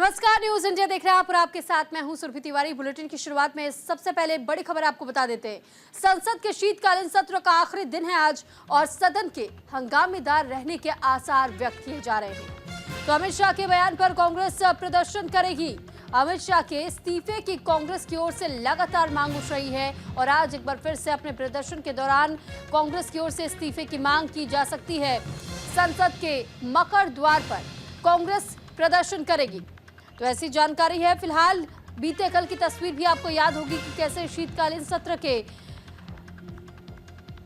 नमस्कार, news India देख रहे हैं आप और आपके साथ मैं हूं सुरभि तिवारी। बुलेटिन की शुरुआत में सबसे पहले बड़ी खबर आपको बता देते हैं। संसद के शीतकालीन सत्र का आखिरी दिन है आज और सदन के हंगामेदार रहने के आसार व्यक्त किए जा रहे हैं। तो अमित शाह के बयान पर कांग्रेस प्रदर्शन करेगी। अमित शाह के इस्तीफे की कांग्रेस की ओर से लगातार मांग उठ रही है और आज एक बार फिर से अपने प्रदर्शन के दौरान कांग्रेस की ओर से इस्तीफे की मांग की जा सकती है। संसद के मकर द्वार पर कांग्रेस प्रदर्शन करेगी। तो ऐसी जानकारी है। फिलहाल बीते कल की तस्वीर भी आपको याद होगी कि कैसे शीतकालीन सत्र के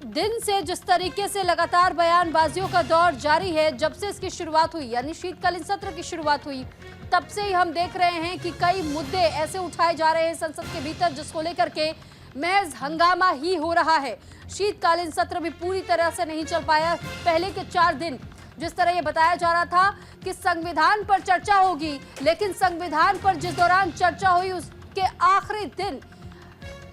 दिन से जिस तरीके से लगातार बयानबाजियों का दौर जारी है, जब से इसकी शुरुआत हुई यानी शीतकालीन सत्र की शुरुआत हुई तब से ही हम देख रहे हैं कि कई मुद्दे ऐसे उठाए जा रहे हैं संसद के भीतर जिसको लेकर के महज हंगामा ही हो रहा है। शीतकालीन सत्र भी पूरी तरह से नहीं चल पाया। पहले के 4 दिन जिस तरह ये बताया जा रहा था कि संविधान पर चर्चा होगी, लेकिन संविधान पर जिस दौरान चर्चा हुई उसके आखिरी दिन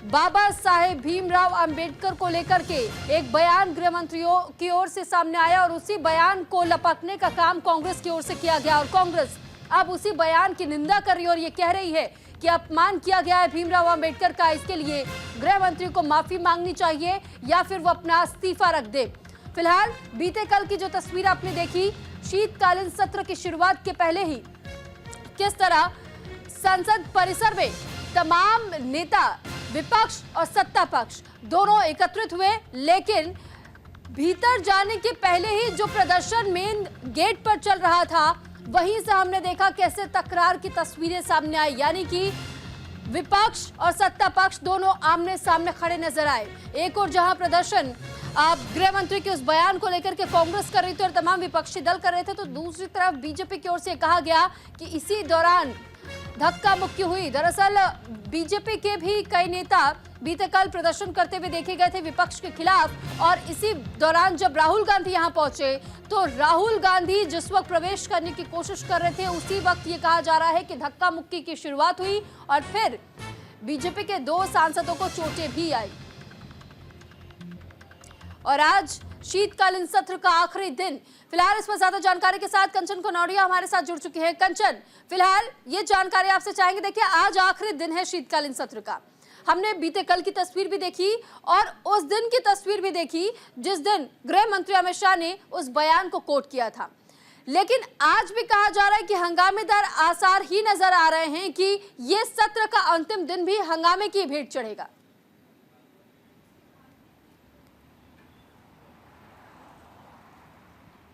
बाबा साहेब भीमराव अंबेडकर को लेकर के एक बयान गृह मंत्रियों की ओर से सामने आया और उसी बयान को लपकने का काम कांग्रेस की ओर से किया गया और कांग्रेस अब उसी बयान की निंदा कर रही है और ये कह रही है कि अपमान किया गया है भीमराव अंबेडकर का। इसके लिए गृह मंत्री को माफी मांगनी चाहिए या फिर वो अपना इस्तीफा रख दे। फिलहाल बीते कल की जो तस्वीर आपने देखी, शीतकालीन सत्र की शुरुआत के पहले ही किस तरह संसद परिसर में तमाम नेता विपक्ष और सत्ता पक्ष दोनों एकत्रित हुए, लेकिन भीतर जाने के पहले ही जो प्रदर्शन मेन गेट पर चल रहा था वहीं से हमने देखा कैसे तकरार की तस्वीरें सामने आई, यानी कि विपक्ष और सत्ता पक्ष दोनों आमने सामने खड़े नजर आए। एक और जहां प्रदर्शन गृह मंत्री के उस बयान को लेकर के कांग्रेस कर रही थी और तमाम विपक्षी दल कर रहे थे, तो दूसरी तरफ बीजेपी की ओर से कहा गया कि इसी दौरान धक्का मुक्की हुई। दरअसल बीजेपी के भी कई नेता बीते कल प्रदर्शन करते हुए देखे गए थे विपक्ष के खिलाफ और इसी दौरान जब राहुल गांधी यहां पहुंचे तो राहुल गांधी जिस वक्त प्रवेश करने की कोशिश कर रहे थे उसी वक्त ये कहा जा रहा है कि धक्का मुक्की की शुरुआत हुई और फिर बीजेपी के 2 सांसदों को चोटें भी आई। और आज शीतकालीन सत्र का आखिरी दिन। फिलहाल इस पर ज्यादा जानकारी के साथ कंचन कनौडिया हमारे साथ जुड़ चुकी है। कंचन, फिलहाल ये जानकारी आपसे चाहेंगे। देखिए, आज आखिरी दिन है शीतकालीन सत्र का। हमने बीते कल की तस्वीर भी देखी और उस दिन की तस्वीर भी देखी जिस दिन गृह मंत्री अमित शाह ने उस बयान को कोट किया था, लेकिन आज भी कहा जा रहा है कि हंगामेदार आसार ही नजर आ रहे हैं कि ये सत्र का अंतिम दिन भी हंगामे की भेंट चढ़ेगा।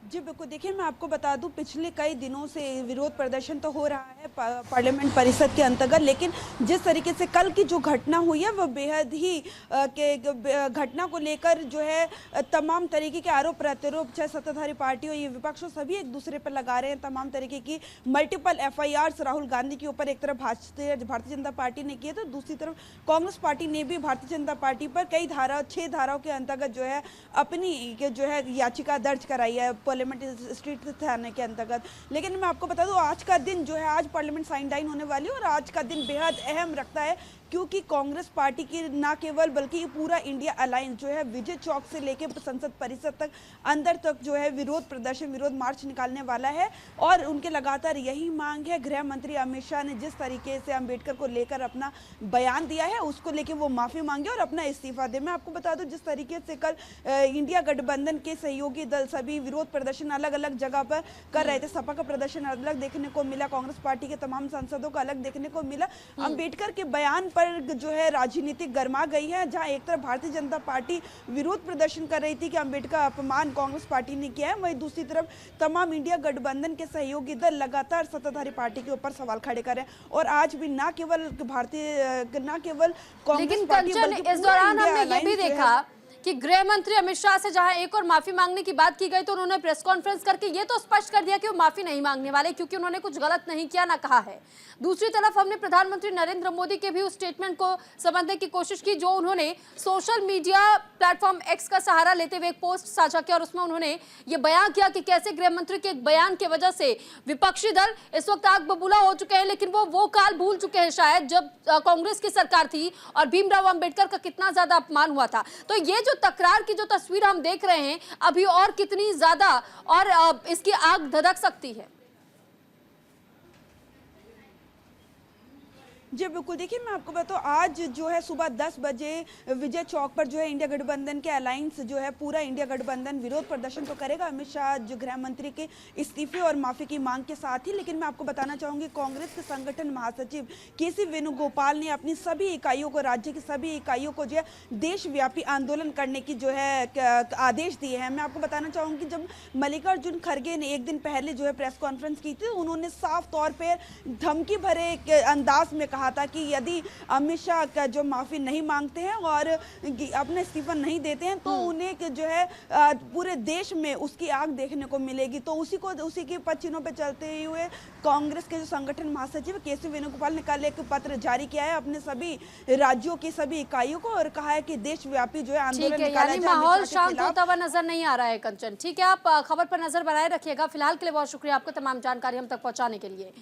जी बिल्कुल, देखिए मैं आपको बता दूं पिछले कई दिनों से विरोध प्रदर्शन तो हो रहा है पार्लियामेंट परिसर के अंतर्गत, लेकिन जिस तरीके से कल की जो घटना हुई है वह बेहद ही घटना को लेकर जो है तमाम तरीके के आरोप प्रत्यारोप, चाहे सत्ताधारी पार्टी हो या विपक्ष हो, सभी एक दूसरे पर लगा रहे हैं। तमाम तरीके की मल्टीपल FIRs राहुल गांधी के ऊपर एक तरफ भारतीय जनता पार्टी ने किए तो दूसरी तरफ कांग्रेस पार्टी ने भी भारतीय जनता पार्टी पर कई 6 धाराओं के अंतर्गत जो है अपनी जो है याचिका दर्ज कराई है पार्लियामेंट स्ट्रीट थाने के अंतर्गत। लेकिन मैं आपको बता दूं आज का दिन जो है, आज पार्लियामेंट साइन डाइन होने वाली है और आज का दिन बेहद अहम रखता है क्योंकि कांग्रेस पार्टी की ना केवल बल्कि पूरा इंडिया अलायंस जो है विजय चौक से लेकर संसद परिसर तक अंदर तक जो है विरोध प्रदर्शन, विरोध मार्च निकालने वाला है और उनके लगातार यही मांग है। गृह मंत्री अमित शाह ने जिस तरीके से अंबेडकर को लेकर अपना बयान दिया है उसको लेकर वो माफी मांगे और अपना इस्तीफा दे। मैं आपको बता दूं जिस तरीके से कल इंडिया गठबंधन के सहयोगी दल सभी विरोध प्रदर्शन अलग अलग जगह पर कर रहे थे। सपा का प्रदर्शन अलग देखने को मिला, कांग्रेस पार्टी के तमाम सांसदों का अलग देखने को मिला। अंबेडकर के बयान पर जो है राजनीति गर्मा गई है, जहां एक तरफ भारतीय जनता पार्टी विरोध प्रदर्शन कर रही थी कि अंबेडकर अपमान कांग्रेस पार्टी ने किया है, वहीं दूसरी तरफ तमाम इंडिया गठबंधन के सहयोगी दल लगातार सत्ताधारी पार्टी के ऊपर सवाल खड़े कर रहे हैं और आज भी ना केवल कांग्रेस पार्टी बल्कि इस दौरान हमने ये भी देखा कि गृह मंत्री अमित शाह से जहां एक और माफी मांगने की बात की गई तो उन्होंने प्रेस कॉन्फ्रेंस करके ये तो स्पष्ट कर दिया कि वो माफी नहीं मांगने वाले क्योंकि उन्होंने कुछ गलत नहीं किया ना कहा है। दूसरी तरफ हमने प्रधानमंत्री नरेंद्र मोदी के भी उस स्टेटमेंट को समझने की कोशिश की जो उन्होंने सोशल मीडिया प्लेटफॉर्म X का सहारा लेते हुए एक पोस्ट साझा किया और उसमें उन्होंने ये बयान किया कि कैसे गृह मंत्री के एक बयान की वजह से विपक्षी दल इस वक्त आग बबूला हो चुके हैं, लेकिन वो काल भूल चुके हैं शायद जब कांग्रेस की सरकार थी और भीमराव अंबेडकर का कितना ज्यादा अपमान हुआ था। तो ये जो तकरार की जो तस्वीर हम देख रहे हैं अभी और कितनी ज्यादा और इसकी आग धधक सकती है। जी बिल्कुल, देखिए मैं आपको बताऊँ, आज जो है सुबह 10 बजे विजय चौक पर जो है इंडिया गठबंधन के अलायंस जो है पूरा इंडिया गठबंधन विरोध प्रदर्शन तो करेगा अमित शाह जो गृह मंत्री के इस्तीफे और माफी की मांग के साथ ही। लेकिन मैं आपको बताना चाहूंगी, कांग्रेस के संगठन महासचिव केसी वेणुगोपाल ने अपनी सभी इकाइयों को, राज्य की सभी इकाइयों को जो है देशव्यापी आंदोलन करने की जो है आदेश दिए हैं। मैं आपको बताना चाहूंगी, जब मल्लिकार्जुन खड़गे ने एक दिन पहले जो है प्रेस कॉन्फ्रेंस की थी, उन्होंने साफ तौर पर धमकी भरे अंदाज में कहा था कि यदि अमित शाह का जो माफी नहीं मांगते हैं और अपने इस्तीफा नहीं देते हैं तो उन्हें जो है पूरे देश में उसकी आग देखने को मिलेगी। तो उसी के पचिनों पे चलते हुए कांग्रेस के जो संगठन महासचिव केसी वेणुगोपाल ने कल एक पत्र जारी किया है अपने सभी राज्यों की सभी इकाइयों को और कहा है कि देशव्यापी जो है आंदोलन निकाला जाए। माहौल शांत होता हुआ नजर नहीं आ रहा है कंचन। ठीक है, आप खबर पर नजर बनाए रखिएगा। फिलहाल के लिए बहुत शुक्रिया आपको तमाम जानकारी हम तक पहुंचाने के लिए।